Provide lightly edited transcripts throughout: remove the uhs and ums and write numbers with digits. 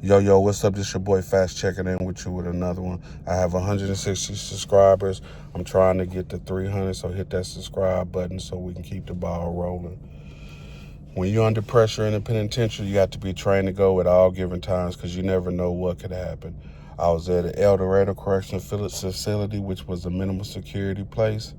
Yo, what's up? This your boy Fast checking in with you with another one. I have 160 subscribers. I'm trying to get to 300, so hit that subscribe button so we can keep the ball rolling. When you're under pressure in the penitentiary, you have to be trained to go at all given times because you never know what could happen. I was at the El Dorado Correctional Facility, which was a minimum security place.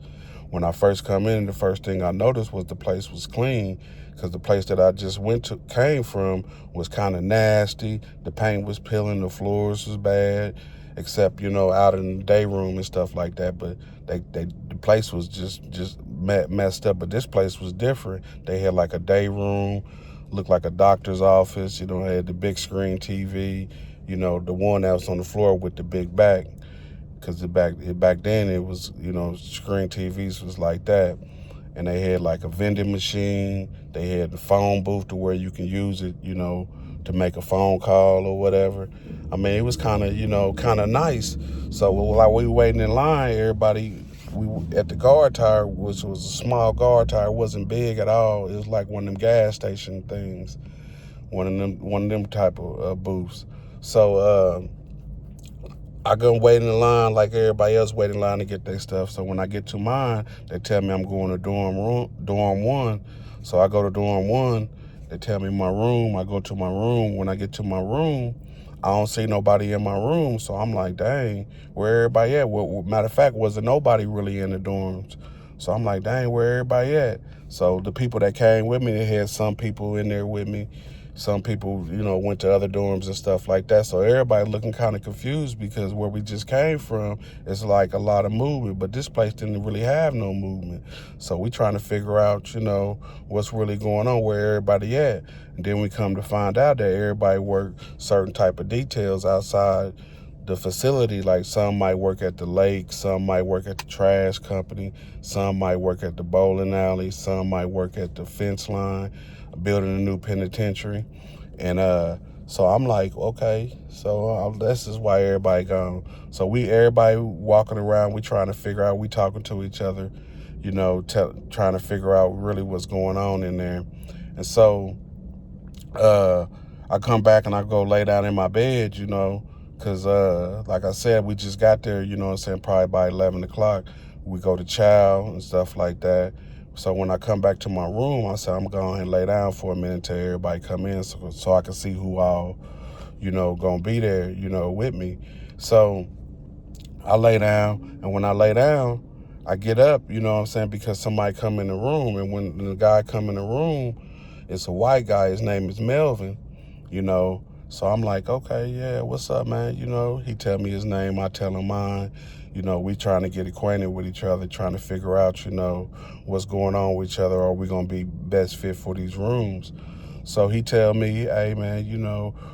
When I first come in, the first thing I noticed was the place was clean because the place that I just came from was kind of nasty. The paint was peeling, the floors was bad, except, out in the day room and stuff like that. But the place was just messed up. But this place was different. They had like a day room, looked like a doctor's office, had the big screen TV, the one that was on the floor with the big back. Because back then it was, screen TVs was like that. And they had like a vending machine. They had the phone booth to where you can use it, to make a phone call or whatever. I mean, it was kind of nice. So while we were waiting in line, we at the guard tower, which was a small guard tower, it wasn't big at all. It was like one of them gas station things, one of them type of booths. So I go wait in line like everybody else waiting in line to get their stuff. So when I get to mine, they tell me I'm going to dorm one. So I go to dorm one. They tell me my room. I go to my room. When I get to my room, I don't see nobody in my room. So I'm like, dang, where everybody at? Well, matter of fact, wasn't nobody really in the dorms. So I'm like, dang, where everybody at? So the people that came with me, they had some people in there with me. Some people, went to other dorms and stuff like that. So everybody looking kind of confused because where we just came from is like a lot of movement, but this place didn't really have no movement. So we trying to figure out, what's really going on, where everybody at. And then we come to find out that everybody work certain type of details outside the facility. Like some might work at the lake, some might work at the trash company, some might work at the bowling alley, some might work at the fence line, building a new penitentiary. And so I'm like, okay, so this is why everybody gone. So everybody walking around, we trying to figure out, we talking to each other, trying to figure out really what's going on in there. And so I come back and I go lay down in my bed, because like I said, we just got there, probably by 11 o'clock. We go to chow and stuff like that. So when I come back to my room, I said, I'm going to lay down for a minute till everybody come in so I can see who all, going to be there, with me. So I lay down, and when I lay down, I get up, because somebody come in the room. And when the guy come in the room, it's a white guy. His name is Melvin, So I'm like, okay, yeah, what's up, man? He tell me his name, I tell him mine. We trying to get acquainted with each other, trying to figure out, what's going on with each other. Are we going to be best fit for these rooms? So he tell me, hey, man,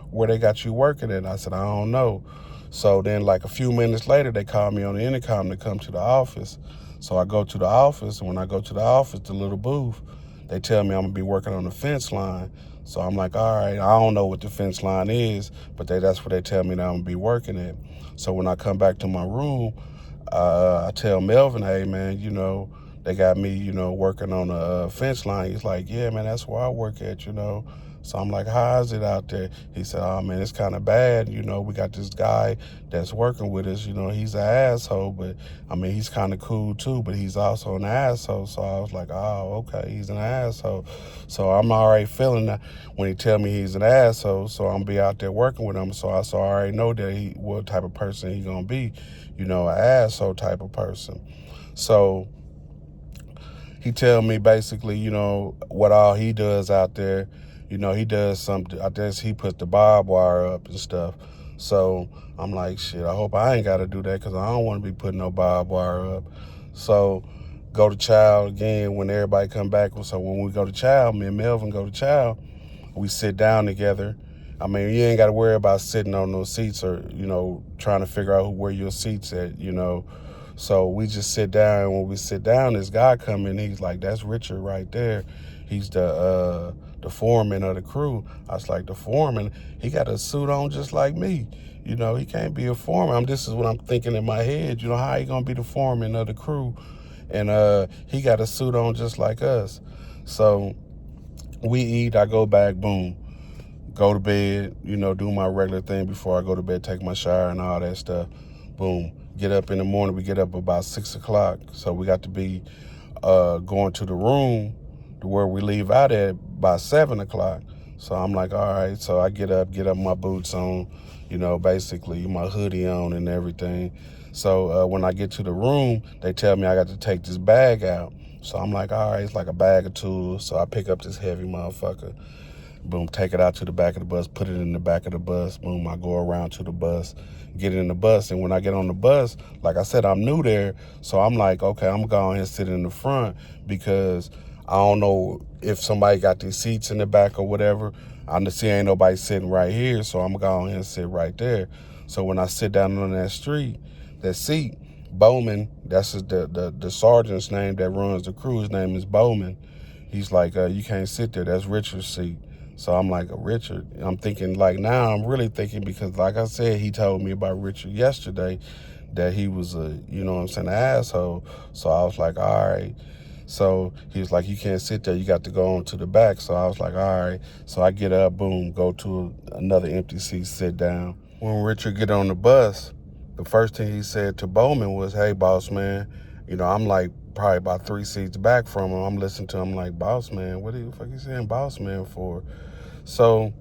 where they got you working at? I said, I don't know. So then like a few minutes later, they call me on the intercom to come to the office. So I go to the office, and when I go to the office, the little booth, they tell me I'm going to be working on the fence line. So I'm like, all right, I don't know what the fence line is, but that's what they tell me that I'm going to be working at. So when I come back to my room, I tell Melvin, hey, man, they got me, working on a fence line. He's like, yeah, man, that's where I work at, So I'm like, how is it out there? He said, oh, man, it's kind of bad. We got this guy that's working with us. He's an asshole, but, I mean, he's kind of cool, too, but he's also an asshole. So I was like, oh, okay, he's an asshole. So I'm already feeling that when he tell me he's an asshole, so I'm going to be out there working with him. So I already know that what type of person he going to be, an asshole type of person. So he tell me basically, what all he does out there. He does something. I guess he put the barbed wire up and stuff. So I'm like, shit, I hope I ain't got to do that because I don't want to be putting no barbed wire up. So go to chow again when everybody come back. So when we go to chow, me and Melvin go to chow, we sit down together. I mean, you ain't got to worry about sitting on those seats or, trying to figure out where your seat's at, So we just sit down, and when we sit down, this guy come in, he's like, that's Richard right there. He's the foreman of the crew. I was like, the foreman? He got a suit on just like me. He can't be a foreman. This is what I'm thinking in my head. How he gonna be the foreman of the crew? And he got a suit on just like us. So we eat, I go back, boom. go to bed, do my regular thing before I go to bed, take my shower and all that stuff. Boom. Get up in the morning. We get up about 6 o'clock. So we got to be going to the room to where we leave out at by 7 o'clock. So I'm like, all right. So I get up my boots on, basically my hoodie on and everything. So when I get to the room, they tell me I got to take this bag out. So I'm like, all right, it's like a bag of tools. So I pick up this heavy motherfucker. Boom, take it out to the back of the bus, put it in the back of the bus. Boom, I go around to the bus, get in the bus. And when I get on the bus, like I said, I'm new there. So I'm like, okay, I'm going to sit in the front because I don't know if somebody got these seats in the back or whatever. I see ain't nobody sitting right here, so I'm going to sit right there. So when I sit down on that seat, Bowman, that's the sergeant's name that runs the crew. His name is Bowman. He's like, you can't sit there. That's Richard's seat. So I'm like, Richard. I'm thinking, like, now I'm really thinking because, like I said, he told me about Richard yesterday that he was an asshole. So I was like, all right. So he was like, you can't sit there. You got to go on to the back. So I was like, all right. So I get up, boom, go to another empty seat, sit down. When Richard get on the bus, the first thing he said to Bowman was, hey, boss man, I'm like probably about 3 seats back from him. I'm listening to him like, boss man, what the fuck you saying boss man for? So,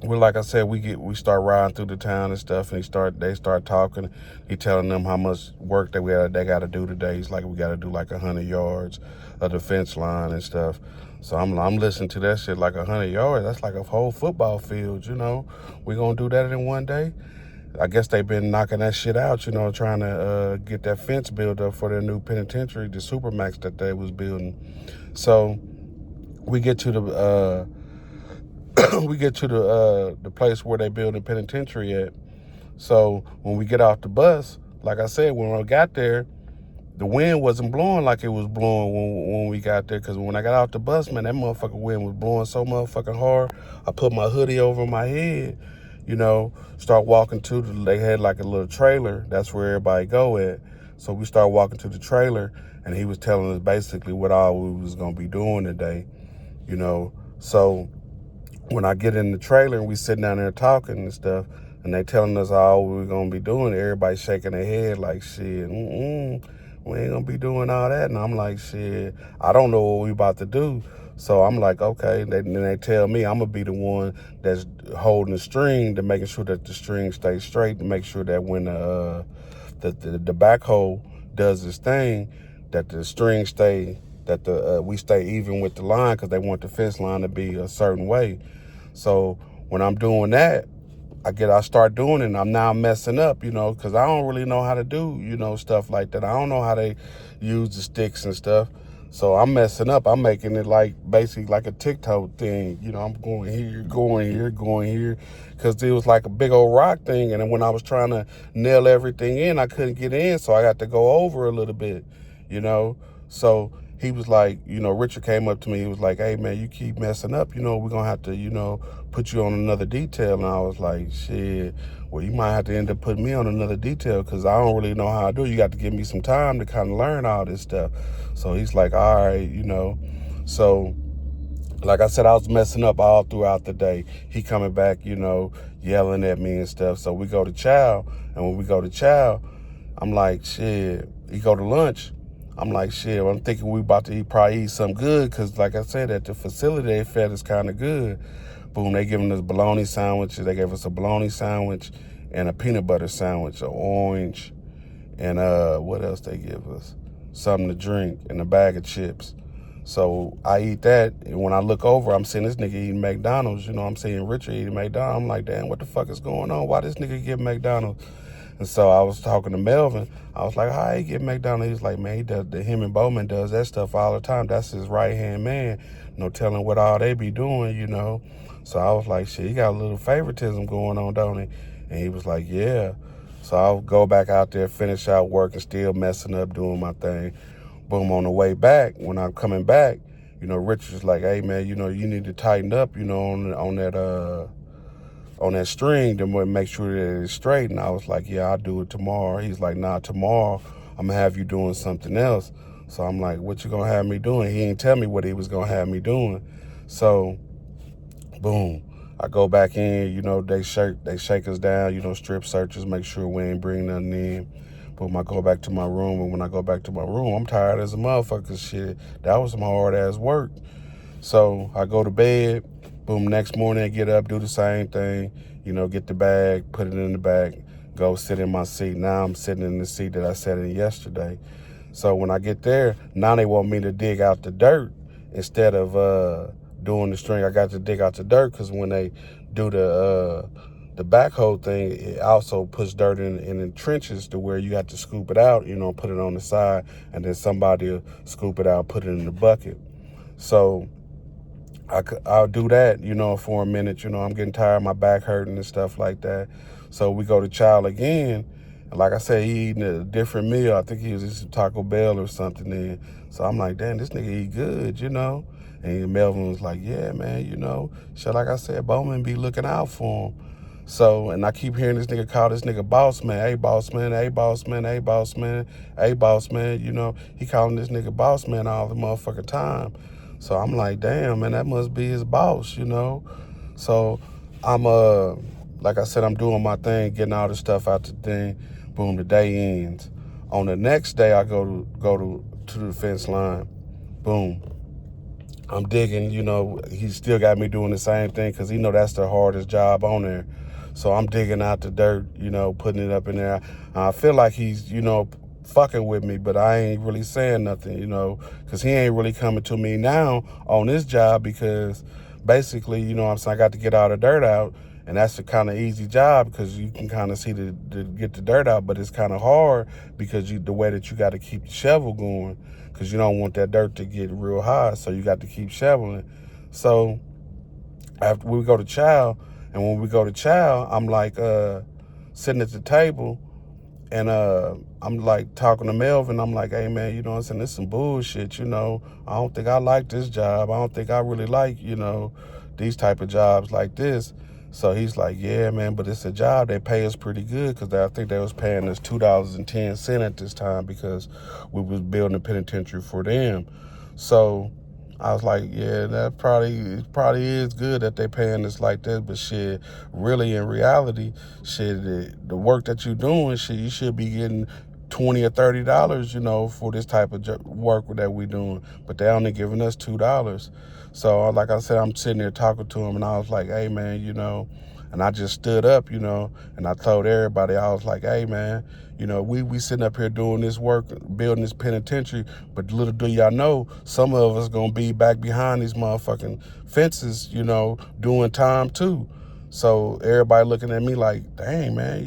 like I said, we start riding through the town and stuff, and they start talking. He telling them how much work they got to do today. He's like, we got to do like 100 yards of the fence line and stuff. So I'm listening to that shit, like 100 yards. That's like a whole football field, We gonna do that in one day. I guess they've been knocking that shit out, trying to get that fence built up for their new penitentiary, the Supermax that they was building. So we get to the the place where they build the penitentiary at. So when we get off the bus, like I said, when I got there, the wind wasn't blowing like it was blowing when we got there. Because when I got off the bus, man, that motherfucking wind was blowing so motherfucking hard. I put my hoodie over my head, start walking they had like a little trailer. That's where everybody go at. So we start walking to the trailer, and he was telling us basically what all we was going to be doing today, So when I get in the trailer and we sitting down there talking and stuff, and they telling us all we were going to be doing, everybody shaking their head like, shit, we ain't going to be doing all that. And I'm like, shit, I don't know what we about to do. So I'm like, okay. Then they tell me I'm going to be the one that's holding the string to making sure that the string stays straight, to make sure that when the backhoe does its thing, that the string stay, that we stay even with the line, because they want the fence line to be a certain way. So when I'm doing that, I start doing it, and I'm now messing up, because I don't really know how to do, stuff like that. I don't know how they use the sticks and stuff. So I'm messing up. I'm making it like basically like a TikTok thing. I'm going here, going here, going here, because it was like a big old rock thing. And then when I was trying to nail everything in, I couldn't get in. So I got to go over a little bit, So he was like, Richard came up to me. He was like, hey, man, you keep messing up. We're going to have to, put you on another detail. And I was like, shit, well, you might have to end up putting me on another detail, because I don't really know how to do it. You got to give me some time to kind of learn all this stuff. So he's like, all right, So like I said, I was messing up all throughout the day. He coming back, yelling at me and stuff. So we go to chow. And when we go to chow, I'm like, shit, he go to lunch. I'm like, shit, I'm thinking we about to probably eat something good, because like I said, at the facility, they fed us kind of good. Boom, they giving us bologna sandwiches. They gave us a bologna sandwich and a peanut butter sandwich, an orange, and what else they give us? Something to drink and a bag of chips. So I eat that, and when I look over, I'm seeing this nigga eating McDonald's. I'm seeing Richard eating McDonald's. I'm like, damn, what the fuck is going on? Why this nigga get McDonald's? And so I was talking to Melvin. I was like, how he get McDonald's? He's like, man, him and Bowman does that stuff all the time. That's his right-hand man. No telling what all they be doing, So I was like, shit, he got a little favoritism going on, don't he? And he was like, yeah. So I'll go back out there, finish out work, and still messing up, doing my thing. Boom, on the way back, when I'm coming back, Richard's like, hey, man, you need to tighten up, on that string to make sure that it's straight. And I was like, yeah, I'll do it tomorrow. He's like, nah, tomorrow I'm gonna have you doing something else. So I'm like, what you gonna have me doing? He didn't tell me what he was gonna have me doing. So boom, I go back in, they shake us down, strip searches, make sure we ain't bring nothing in. Boom, I go back to my room, and when I go back to my room, I'm tired as a motherfucker. Shit, that was some hard ass work. So I go to bed. Boom, next morning I get up, do the same thing. Get the bag, put it in the bag, go sit in my seat. Now I'm sitting in the seat that I sat in yesterday. So when I get there, now they want me to dig out the dirt instead of doing the string. I got to dig out the dirt because when they do the backhoe thing, it also puts dirt in the trenches to where you have to scoop it out, put it on the side, and then somebody will scoop it out, put it in the bucket. So I'll do that, for a minute. I'm getting tired, my back hurting and stuff like that. So we go to Child again. And like I said, he eating a different meal. I think he was eating Taco Bell or something then. So I'm like, damn, this nigga eat good. And Melvin was like, yeah, man, so like I said, Bowman be looking out for him. So, and I keep hearing this nigga call this nigga boss man. Hey, boss man, hey, boss man, hey, boss man, hey, boss man. He calling this nigga boss man all the motherfucking time. So I'm like, damn, man, that must be his boss. So I'm, like I said, I'm doing my thing, getting all the stuff out the thing. Boom, the day ends. On the next day, I go to the fence line. Boom. I'm digging, he still got me doing the same thing because he know that's the hardest job on there. So I'm digging out the dirt, putting it up in there. I feel like he's, fucking with me, but I ain't really saying nothing, because he ain't really coming to me now on this job because basically, I'm saying, I got to get all the dirt out, and that's a kind of easy job because you can kind of see the get the dirt out, but it's kind of hard because the way that you got to keep the shovel going because you don't want that dirt to get real high, so you got to keep shoveling. So after we go to Child, and when we go to Child, I'm like sitting at the table, and I'm like talking to Melvin. I'm like, hey, man, what I'm saying? This is some bullshit, I don't think I like this job. I don't think I really like, these type of jobs like this. So he's like, yeah, man, but it's a job. They pay us pretty good because I think they was paying us $2.10 at this time because we was building a penitentiary for them. So I was like, yeah, it probably is good that they paying us like that, but shit, really in reality, shit, the work that you're doing, shit, you should be getting $20 or $30, for this type of work that we doing, but they only giving us $2. So like I said, I'm sitting there talking to him, and I was like, hey, man, and I just stood up, and I told everybody, I was like, hey, man, we sitting up here doing this work, building this penitentiary, but little do y'all know, some of us gonna be back behind these motherfucking fences, doing time too. So everybody looking at me like, dang, man,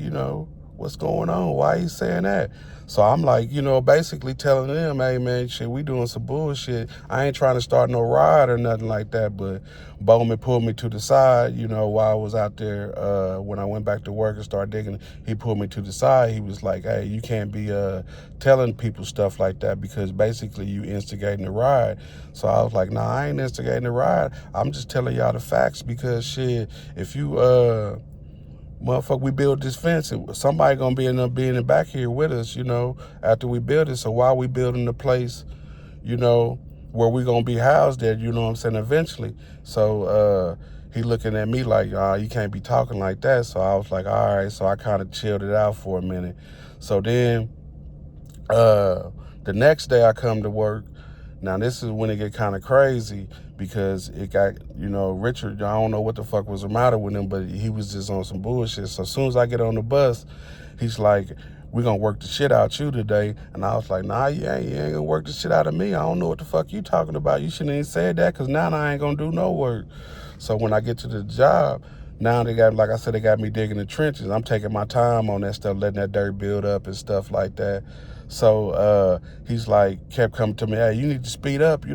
what's going on? Why are you saying that? So I'm like, basically telling them, hey, man, shit, we doing some bullshit. I ain't trying to start no riot or nothing like that, but Bowman pulled me to the side, while I was out there, when I went back to work and started digging, he pulled me to the side. He was like, hey, you can't be telling people stuff like that because basically you instigating a riot. So I was like, nah, I ain't instigating a riot. I'm just telling y'all the facts because, shit, if you, motherfucker, we build this fence, somebody gonna end up being back here with us, after we build it. So while we building the place, where we gonna be housed at, what I'm saying, eventually. So he looking at me like, you can't be talking like that. So I was like, all right. So I kind of chilled it out for a minute. So then the next day I come to work. Now, this is when it get kind of crazy because it got, Richard, I don't know what the fuck was the matter with him, but he was just on some bullshit. So as soon as I get on the bus, he's like, we're going to work the shit out you today. And I was like, nah, you ain't going to work the shit out of me. I don't know what the fuck you talking about. You shouldn't even said that because now I ain't going to do no work. So when I get to the job, now they got, like I said, they got me digging the trenches. I'm taking my time on that stuff, letting that dirt build up and stuff like that. So he's like, kept coming to me, hey, you need to speed up,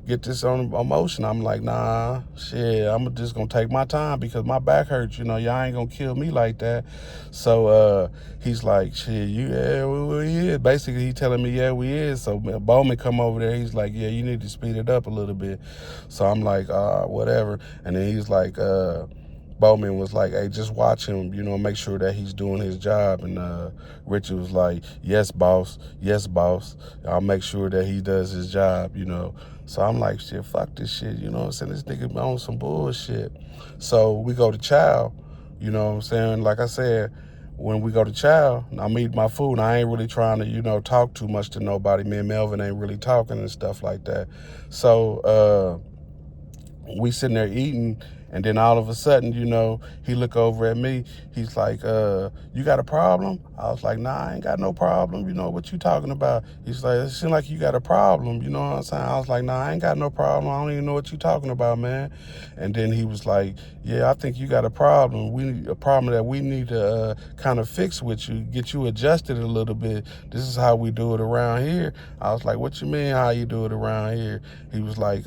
get this on motion. I'm like, nah, shit, I'm just gonna take my time because my back hurts, y'all ain't gonna kill me like that. So he's like, shit, yeah, we is. Basically, he telling me, yeah, we is. So Bowman come over there, he's like, yeah, you need to speed it up a little bit. So I'm like, whatever. And then he's like, Bowman was like, hey, just watch him, make sure that he's doing his job. And Richard was like, yes, boss. Yes, boss. I'll make sure that he does his job. So I'm like, shit, fuck this shit. You know what I'm saying? This nigga on some bullshit. So we go to chow, you know what I'm saying? Like I said, when we go to chow, I'm eating my food, and I ain't really trying to, talk too much to nobody. Me and Melvin ain't really talking and stuff like that. So we sitting there eating, and then all of a sudden, he look over at me. He's like, you got a problem? I was like, nah, I ain't got no problem. What you talking about? He's like, it seems like you got a problem. You know what I'm saying? I was like, nah, I ain't got no problem. I don't even know what you talking about, man. And then he was like, yeah, I think you got a problem. We need a problem that we need to kind of fix with you, get you adjusted a little bit. This is how we do it around here. I was like, what you mean how you do it around here? He was like,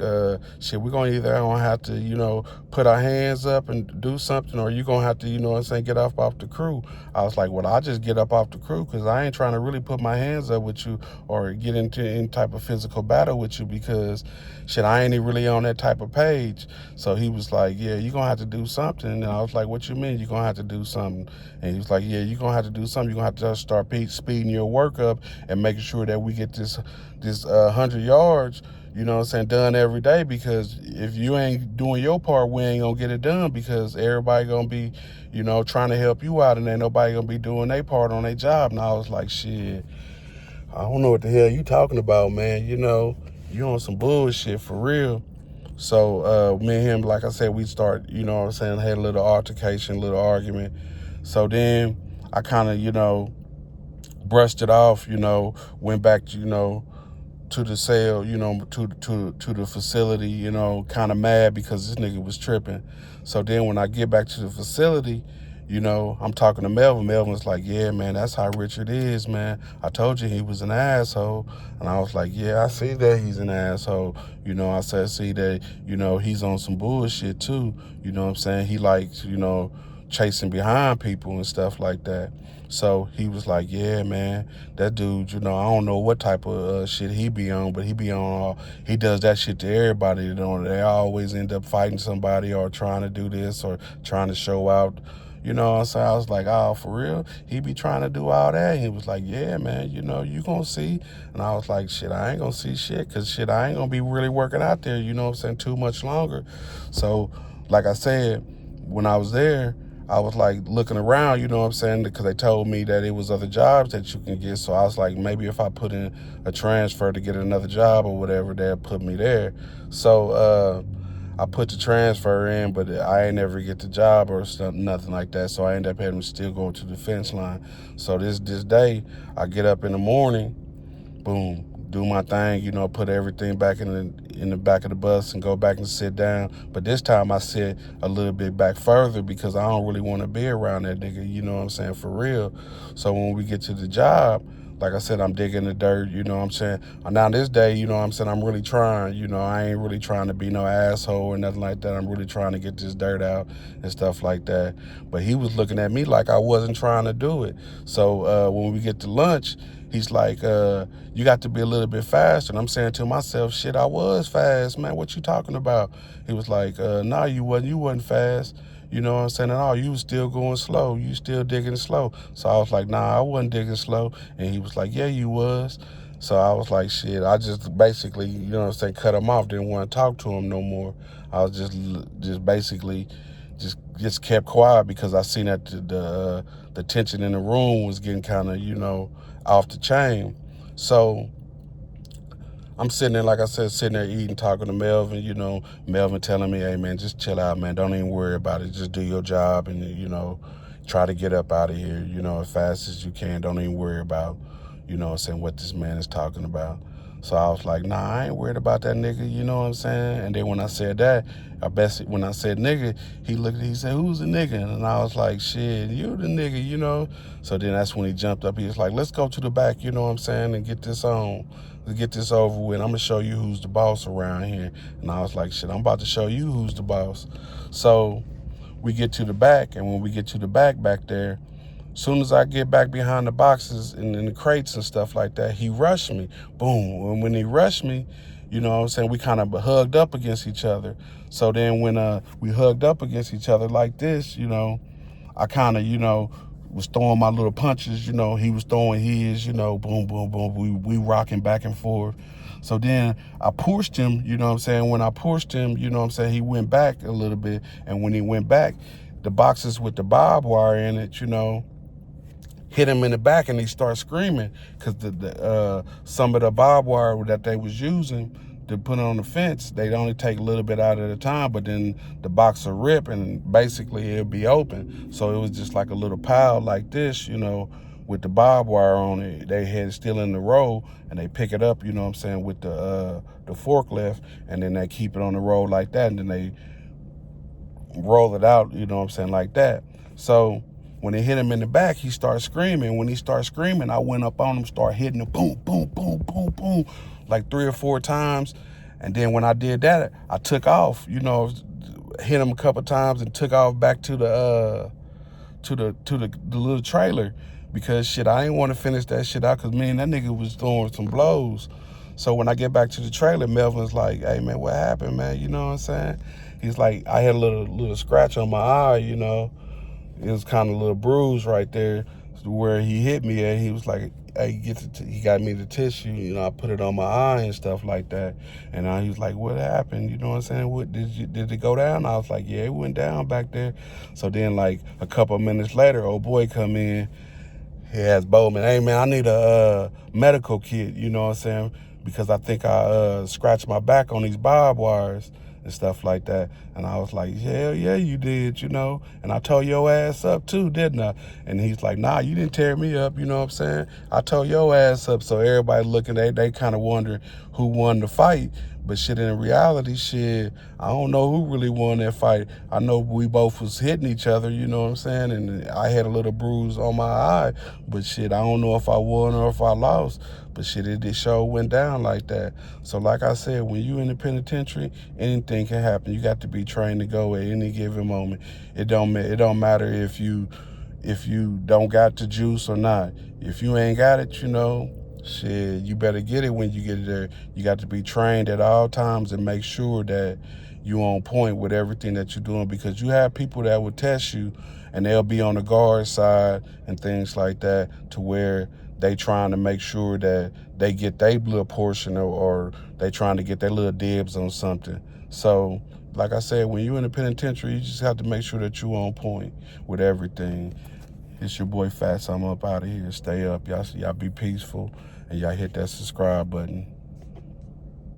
shit, we're going to either gonna have to, put our hands up and do something, or you're going to have to, get off the crew. I was like, well, I'll just get up off the crew, because I ain't trying to really put my hands up with you or get into any type of physical battle with you, because shit, I ain't really on that type of page. So he was like, yeah, you're going to have to do something. And I was like, what you mean you're going to have to do something? And he was like, yeah, you're going to have to do something. You're going to have to start speeding your work up and making sure that we get this 100 yards, done every day, because if you ain't doing your part, we ain't gonna get it done, because everybody gonna be, trying to help you out, and ain't nobody gonna be doing their part on their job. And I was like, shit, I don't know what the hell you talking about, man. You on some bullshit for real. So me and him, like I said, we start, had a little altercation, a little argument. So then I kind of, brushed it off, went back to the cell, to the facility, kind of mad because this nigga was tripping. So then when I get back to the facility, I'm talking to Melvin. Melvin's like, yeah, man, that's how Richard is, man. I told you he was an asshole. And I was like, yeah, I see that he's an asshole. I said, see that, he's on some bullshit too. You know what I'm saying? He likes, chasing behind people and stuff like that. So he was like, yeah, man, that dude, I don't know what type of shit he be on, but he does that shit to everybody. They always end up fighting somebody or trying to do this or trying to show out. So I was like, oh, for real? He be trying to do all that? And he was like, yeah, man, you gonna see. And I was like, shit, I ain't gonna see shit, because shit, I ain't gonna be really working out there, too much longer. So, like I said, when I was there, I was like looking around, because they told me that it was other jobs that you can get. So I was like, maybe if I put in a transfer to get another job or whatever, they'll put me there. So I put the transfer in, but I ain't never get the job or nothing like that. So I ended up having to still go to the fence line. So this day, I get up in the morning, boom, do my thing, put everything back in the back of the bus and go back and sit down. But this time I sit a little bit back further, because I don't really want to be around that nigga, you know what I'm saying, for real. So when we get to the job, like I said, I'm digging the dirt, you know what I'm saying. Now this day, you know what I'm saying, I'm really trying, I ain't really trying to be no asshole or nothing like that. I'm really trying to get this dirt out and stuff like that. But he was looking at me like I wasn't trying to do it. So when we get to lunch, he's like, you got to be a little bit faster. And I'm saying to myself, shit, I was fast, man. What you talking about? He was like, nah, you wasn't fast. You know what I'm saying? And all, you was still going slow. You still digging slow. So I was like, nah, I wasn't digging slow. And he was like, yeah, you was. So I was like, shit, I just basically, cut him off. Didn't want to talk to him no more. I was just basically just kept quiet, because I seen that the tension in the room was getting kind of, off the chain. So I'm sitting there, like I said, sitting there eating, talking to Melvin, Melvin telling me, hey, man, just chill out, man. Don't even worry about it. Just do your job and, try to get up out of here, as fast as you can. Don't even worry about, saying what this man is talking about. So I was like, nah, I ain't worried about that nigga, you know what I'm saying? And then when I said that, when I said nigga, he said, who's the nigga? And I was like, shit, you the nigga, So then that's when he jumped up. He was like, let's go to the back, you know what I'm saying, and get this on. Let's get this over with. I'm going to show you who's the boss around here. And I was like, shit, I'm about to show you who's the boss. So we get to the back, and when we get to the back there, soon as I get back behind the boxes and in the crates and stuff like that, he rushed me. Boom. And when he rushed me, You know what I'm saying? We kind of hugged up against each other. So then when we hugged up against each other like this, you know, I kind of, you know, was throwing my little punches, you know, he was throwing his, you know, boom, boom, boom. We rocking back and forth. So then I pushed him, you know what I'm saying? When I pushed him, you know what I'm saying, he went back a little bit. And when he went back, the boxes with the barbed wire in it, you know, hit him in the back, and he started screaming because some of the barbed wire that they was using to put on the fence, they'd only take a little bit out at a time, but then the box will rip and basically it'll be open. So it was just like a little pile like this, you know, with the barbed wire on it. They had it still in the roll, and they pick it up, you know what I'm saying, with the forklift, and then they keep it on the roll like that, and then they roll it out, you know what I'm saying, like that. So when it hit him in the back, he started screaming. When he started screaming, I went up on him, started hitting him, boom, boom, boom, boom, boom, like 3 or 4 times. And then when I did that, I took off, you know, hit him a couple times and took off back to the little trailer, because shit, I didn't want to finish that shit out, because me and that nigga was throwing some blows. So when I get back to the trailer, Melvin's like, hey man, what happened, man? You know what I'm saying? He's like, I had a little scratch on my eye, you know. It was kind of a little bruise right there where he hit me at. He was like, hey, he got me the tissue, you know, I put it on my eye and stuff like that. And he was like, what happened? You know what I'm saying? What did it go down? I was like, yeah, it went down back there. So then like a couple of minutes later, old boy come in. He has Bowman, hey man, I need a medical kit, you know what I'm saying? Because I think I scratched my back on these barbed wires and stuff like that. And I was like, hell yeah, you did, you know? And I tore your ass up too, didn't I? And he's like, nah, you didn't tear me up, you know what I'm saying? I tore your ass up. So everybody looking, they kind of wonder who won the fight. But shit, in reality, shit, I don't know who really won that fight. I know we both was hitting each other, you know what I'm saying? And I had a little bruise on my eye. But shit, I don't know if I won or if I lost. But shit, it sure went down like that. So like I said, when you in the penitentiary, anything can happen. You got to be trained to go at any given moment. It don't matter if you don't got the juice or not. If you ain't got it, you know, shit, you better get it when you get there. You got to be trained at all times and make sure that you on point with everything that you're doing, because you have people that will test you and they'll be on the guard side and things like that, to where they trying to make sure that they get their little portion, or they trying to get their little dibs on something. So like I said, when you're in the penitentiary, you just have to make sure that you on point with everything. It's your boy Fats. I'm up out of here. Stay up. Y'all be peaceful, and y'all hit that subscribe button.